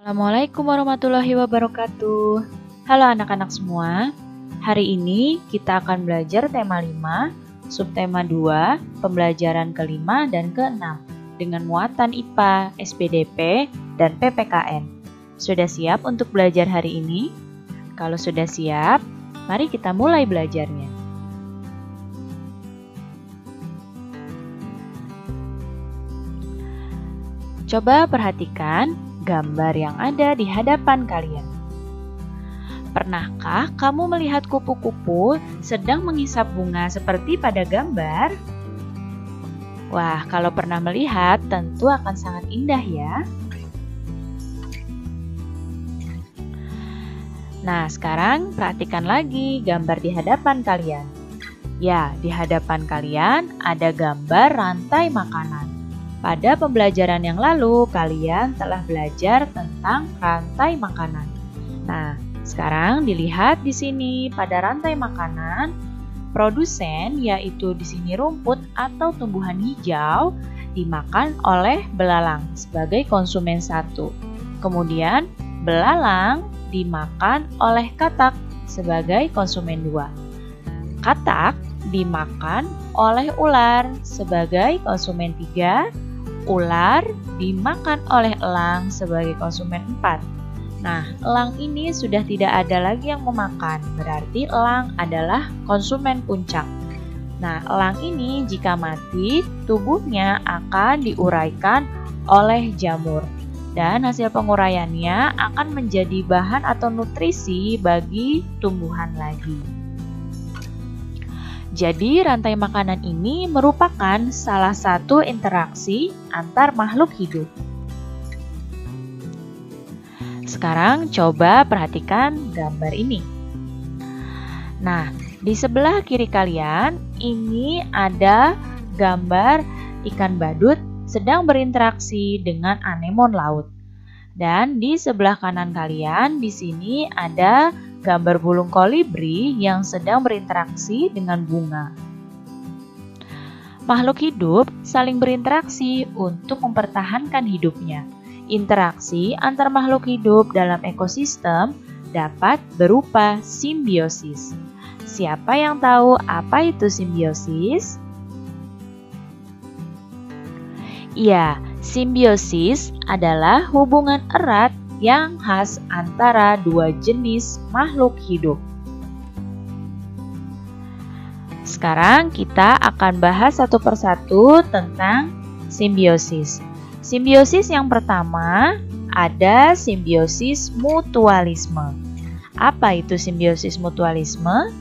Assalamualaikum warahmatullahi wabarakatuh. Halo anak-anak semua. Hari ini kita akan belajar tema 5, subtema 2, pembelajaran ke-5 dan ke-6 dengan muatan IPA, SPDP, dan PPKN. Sudah siap untuk belajar hari ini? Kalau sudah siap, mari kita mulai belajarnya. Coba perhatikan gambar yang ada di hadapan kalian. Pernahkah kamu melihat kupu-kupu sedang menghisap bunga seperti pada gambar? Wah, kalau pernah melihat, tentu akan sangat indah ya. Nah, sekarang perhatikan lagi gambar di hadapan kalian. Ya, di hadapan kalian ada gambar rantai makanan. Pada pembelajaran yang lalu, kalian telah belajar tentang rantai makanan. Nah, sekarang dilihat di sini pada rantai makanan, produsen yaitu di sini rumput atau tumbuhan hijau dimakan oleh belalang sebagai konsumen 1. Kemudian, belalang dimakan oleh katak sebagai konsumen 2. Katak dimakan oleh ular sebagai konsumen 3. Ular dimakan oleh elang sebagai konsumen 4. Nah, elang ini sudah tidak ada lagi yang memakan, berarti elang adalah konsumen puncak. Nah, elang ini jika mati, tubuhnya akan diuraikan oleh jamur. Dan hasil penguraiannya akan menjadi bahan atau nutrisi bagi tumbuhan lagi. Jadi, rantai makanan ini merupakan salah satu interaksi antar makhluk hidup. Sekarang coba perhatikan gambar ini. Nah, di sebelah kiri kalian ini ada gambar ikan badut sedang berinteraksi dengan anemon laut. Dan di sebelah kanan kalian di sini ada gambar burung kolibri yang sedang berinteraksi dengan bunga. Makhluk hidup saling berinteraksi untuk mempertahankan hidupnya. Interaksi antar makhluk hidup dalam ekosistem dapat berupa simbiosis. Siapa yang tahu apa itu simbiosis? Ya, simbiosis adalah hubungan erat yang khas antara dua jenis makhluk hidup. Sekarang kita akan bahas satu persatu tentang simbiosis. Simbiosis yang pertama ada simbiosis mutualisme. Apa itu simbiosis mutualisme?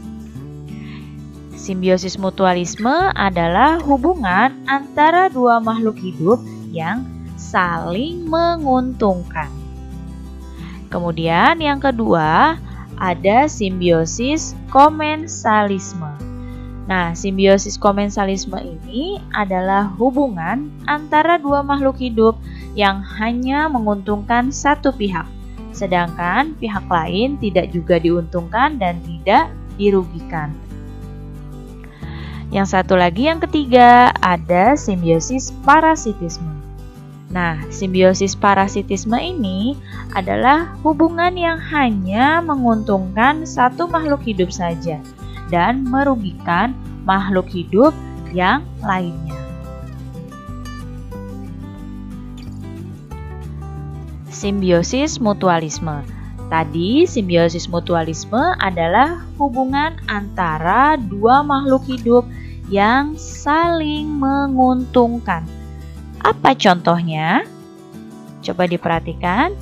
Simbiosis mutualisme adalah hubungan antara dua makhluk hidup yang saling menguntungkan. Kemudian yang kedua ada simbiosis komensalisme. Nah, simbiosis komensalisme ini adalah hubungan antara dua makhluk hidup yang hanya menguntungkan satu pihak, sedangkan pihak lain tidak juga diuntungkan dan tidak dirugikan. Yang satu lagi yang ketiga ada simbiosis parasitisme. Nah, simbiosis parasitisme ini adalah hubungan yang hanya menguntungkan satu makhluk hidup saja dan merugikan makhluk hidup yang lainnya. Simbiosis mutualisme. Tadi, simbiosis mutualisme adalah hubungan antara dua makhluk hidup yang saling menguntungkan. Apa contohnya? Coba diperhatikan.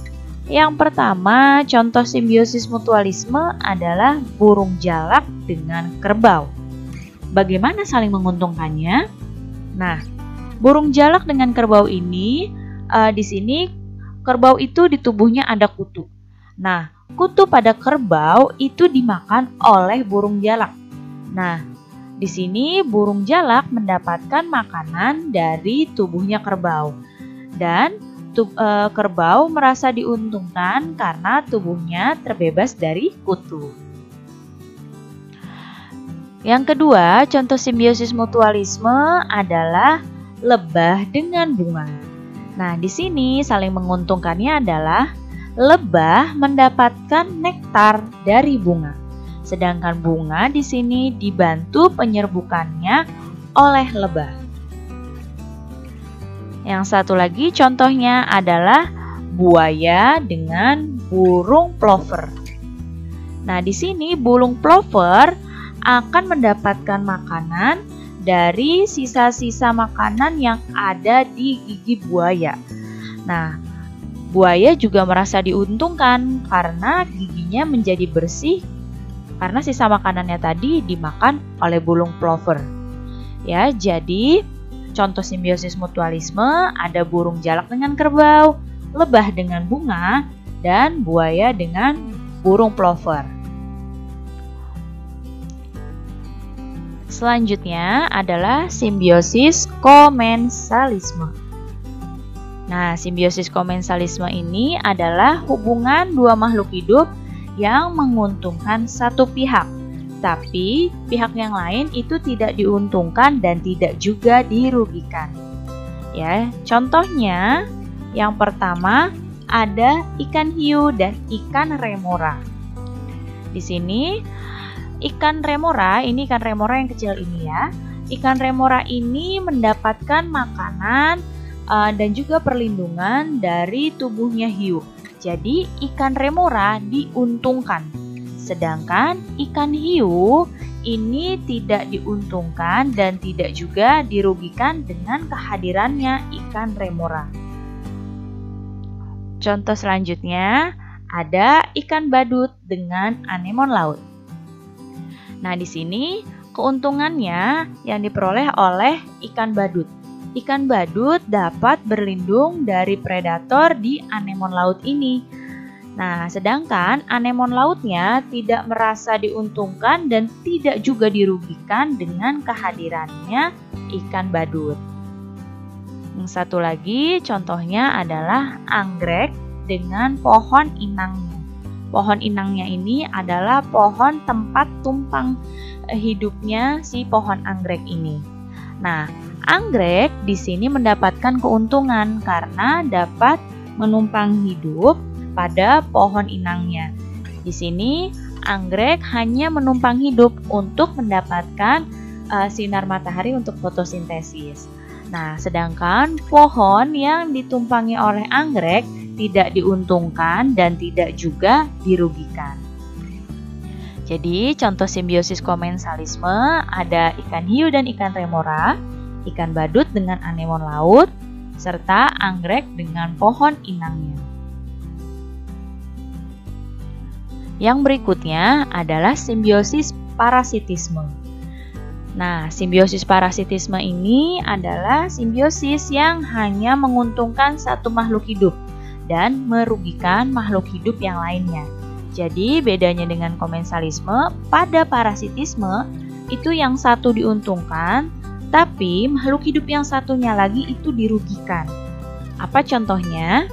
Yang pertama, contoh simbiosis mutualisme adalah burung jalak dengan kerbau. Bagaimana saling menguntungkannya? Nah, burung jalak dengan kerbau ini, di sini kerbau itu di tubuhnya ada kutu. Nah, kutu pada kerbau itu dimakan oleh burung jalak. Nah, di sini burung jalak mendapatkan makanan dari tubuhnya kerbau. Dan kerbau merasa diuntungkan karena tubuhnya terbebas dari kutu. Yang kedua, contoh simbiosis mutualisme adalah lebah dengan bunga. Nah, di sini saling menguntungkannya adalah lebah mendapatkan nektar dari bunga. Sedangkan bunga di sini dibantu penyerbukannya oleh lebah. Yang satu lagi contohnya adalah buaya dengan burung plover. Nah, di sini burung plover akan mendapatkan makanan dari sisa-sisa makanan yang ada di gigi buaya. Nah, buaya juga merasa diuntungkan karena giginya menjadi bersih karena sisa makanannya tadi dimakan oleh burung plover. Ya, jadi contoh simbiosis mutualisme ada burung jalak dengan kerbau, lebah dengan bunga, dan buaya dengan burung plover. Selanjutnya adalah simbiosis komensalisme. Nah, simbiosis komensalisme ini adalah hubungan dua makhluk hidup yang menguntungkan satu pihak, tapi pihak yang lain itu tidak diuntungkan dan tidak juga dirugikan. Ya, contohnya yang pertama ada ikan hiu dan ikan remora. Di sini ikan remora yang kecil ini ya. Ikan remora ini mendapatkan makanan dan juga perlindungan dari tubuhnya hiu. Jadi ikan remora diuntungkan. Sedangkan ikan hiu ini tidak diuntungkan dan tidak juga dirugikan dengan kehadirannya ikan remora. Contoh selanjutnya ada ikan badut dengan anemon laut. Nah, di sini keuntungannya yang diperoleh oleh ikan badut. Ikan badut dapat berlindung dari predator di anemon laut ini. Nah, sedangkan anemon lautnya tidak merasa diuntungkan dan tidak juga dirugikan dengan kehadirannya ikan badut. Yang satu lagi contohnya adalah anggrek dengan pohon inangnya. Pohon inangnya ini adalah pohon tempat tumpang hidupnya si pohon anggrek ini. Nah, anggrek di sini mendapatkan keuntungan karena dapat menumpang hidup pada pohon inangnya. Di sini anggrek hanya menumpang hidup untuk mendapatkan sinar matahari untuk fotosintesis. Nah, sedangkan pohon yang ditumpangi oleh anggrek tidak diuntungkan dan tidak juga dirugikan. Jadi, contoh simbiosis komensalisme ada ikan hiu dan ikan remora, ikan badut dengan anemon laut, serta anggrek dengan pohon inangnya. Yang berikutnya adalah simbiosis parasitisme. Nah, simbiosis parasitisme ini adalah simbiosis yang hanya menguntungkan satu makhluk hidup dan merugikan makhluk hidup yang lainnya. Jadi, bedanya dengan komensalisme, pada parasitisme itu yang satu diuntungkan, tapi makhluk hidup yang satunya lagi itu dirugikan. Apa contohnya?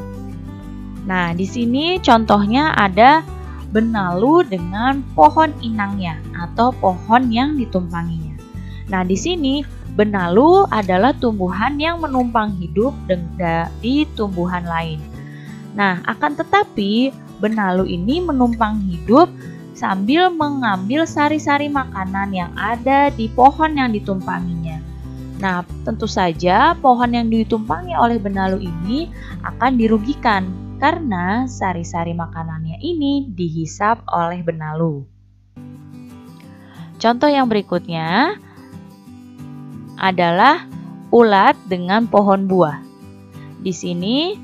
Nah, di sini contohnya ada benalu dengan pohon inangnya atau pohon yang ditumpanginya. Nah, di sini benalu adalah tumbuhan yang menumpang hidup di tumbuhan lain. Nah, akan tetapi benalu ini menumpang hidup sambil mengambil sari-sari makanan yang ada di pohon yang ditumpanginya. Nah, tentu saja pohon yang ditumpangi oleh benalu ini akan dirugikan karena sari-sari makanannya ini dihisap oleh benalu. Contoh yang berikutnya adalah ulat dengan pohon buah. Di sini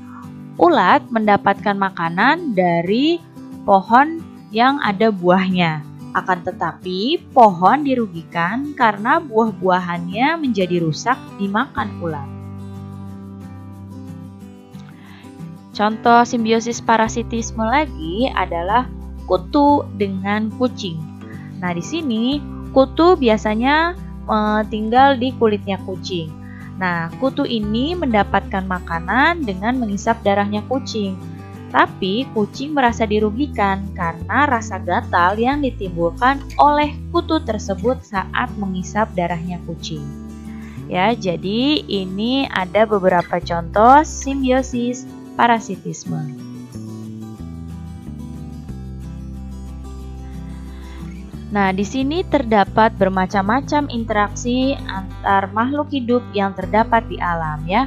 ulat mendapatkan makanan dari pohon yang ada buahnya. Akan tetapi pohon dirugikan karena buah-buahannya menjadi rusak dimakan ulat. Contoh simbiosis parasitisme lagi adalah kutu dengan kucing. Nah, di sini kutu biasanya tinggal di kulitnya kucing. Nah, kutu ini mendapatkan makanan dengan menghisap darahnya kucing. Tapi kucing merasa dirugikan karena rasa gatal yang ditimbulkan oleh kutu tersebut saat menghisap darahnya kucing. Ya, jadi ini ada beberapa contoh simbiosis parasitisme. Nah, di sini terdapat bermacam-macam interaksi antar makhluk hidup yang terdapat di alam ya.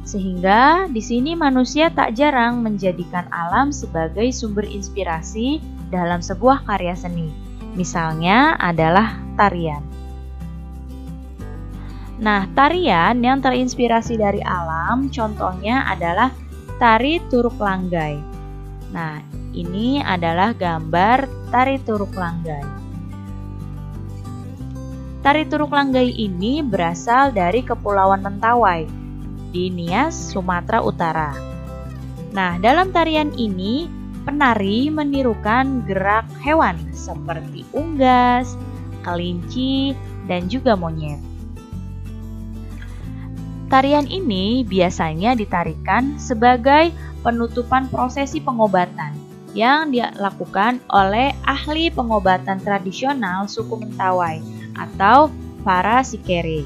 Sehingga di sini manusia tak jarang menjadikan alam sebagai sumber inspirasi dalam sebuah karya seni. Misalnya adalah tarian. Nah, tarian yang terinspirasi dari alam contohnya adalah tari Turuk Langgai. Nah, ini adalah gambar tari Turuk Langgai. Tari Turuk Langgai ini berasal dari Kepulauan Mentawai di Nias, Sumatera Utara. Nah, dalam tarian ini, penari menirukan gerak hewan seperti unggas, kelinci, dan juga monyet. Tarian ini biasanya ditarikan sebagai penutupan prosesi pengobatan yang dilakukan oleh ahli pengobatan tradisional suku Mentawai atau para sikere.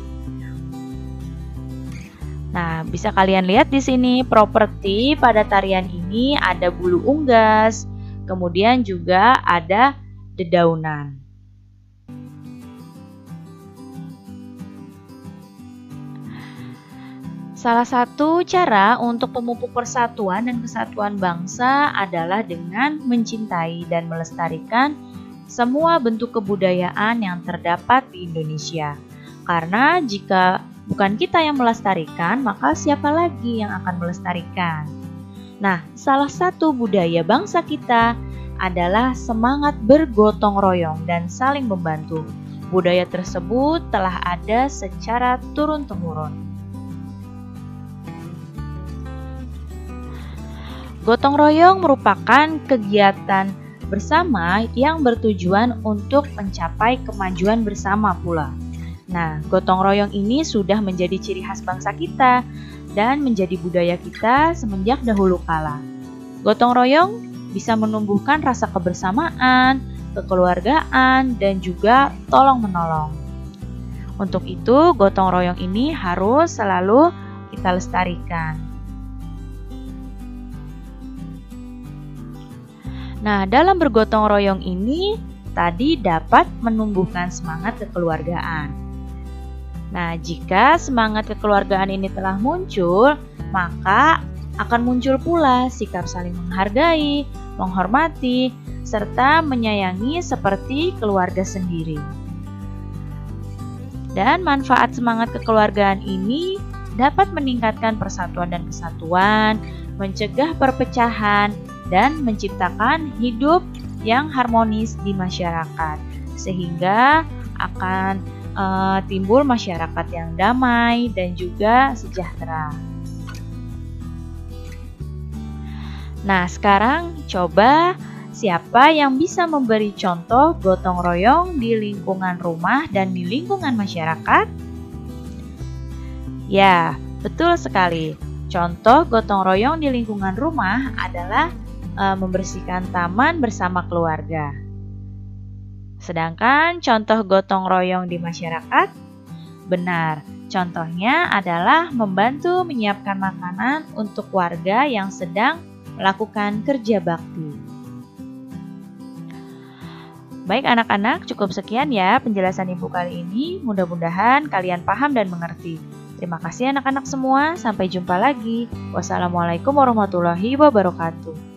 Nah, bisa kalian lihat di sini properti pada tarian ini ada bulu unggas, kemudian juga ada dedaunan. Salah satu cara untuk memupuk persatuan dan kesatuan bangsa adalah dengan mencintai dan melestarikan semua bentuk kebudayaan yang terdapat di Indonesia. Karena jika bukan kita yang melestarikan, maka siapa lagi yang akan melestarikan? Nah, salah satu budaya bangsa kita adalah semangat bergotong royong dan saling membantu. Budaya tersebut telah ada secara turun-temurun. Gotong royong merupakan kegiatan bersama yang bertujuan untuk mencapai kemajuan bersama pula. Nah, gotong royong ini sudah menjadi ciri khas bangsa kita dan menjadi budaya kita semenjak dahulu kala. Gotong royong bisa menumbuhkan rasa kebersamaan, kekeluargaan, dan juga tolong-menolong. Untuk itu, gotong royong ini harus selalu kita lestarikan. Nah, dalam bergotong royong ini tadi dapat menumbuhkan semangat kekeluargaan. Nah, jika semangat kekeluargaan ini telah muncul, maka akan muncul pula sikap saling menghargai, menghormati, serta menyayangi seperti keluarga sendiri. Dan manfaat semangat kekeluargaan ini dapat meningkatkan persatuan dan kesatuan, mencegah perpecahan, dan menciptakan hidup yang harmonis di masyarakat, sehingga akan timbul masyarakat yang damai dan juga sejahtera. Nah, sekarang coba siapa yang bisa memberi contoh gotong royong di lingkungan rumah dan di lingkungan masyarakat? Ya, betul sekali. Contoh gotong royong di lingkungan rumah adalah membersihkan taman bersama keluarga. Sedangkan contoh gotong royong di masyarakat, benar, contohnya adalah membantu menyiapkan makanan untuk warga yang sedang melakukan kerja bakti. Baik anak-anak, cukup sekian ya penjelasan Ibu kali ini. Mudah-mudahan kalian paham dan mengerti. Terima kasih anak-anak semua, sampai jumpa lagi. Wassalamualaikum warahmatullahi wabarakatuh.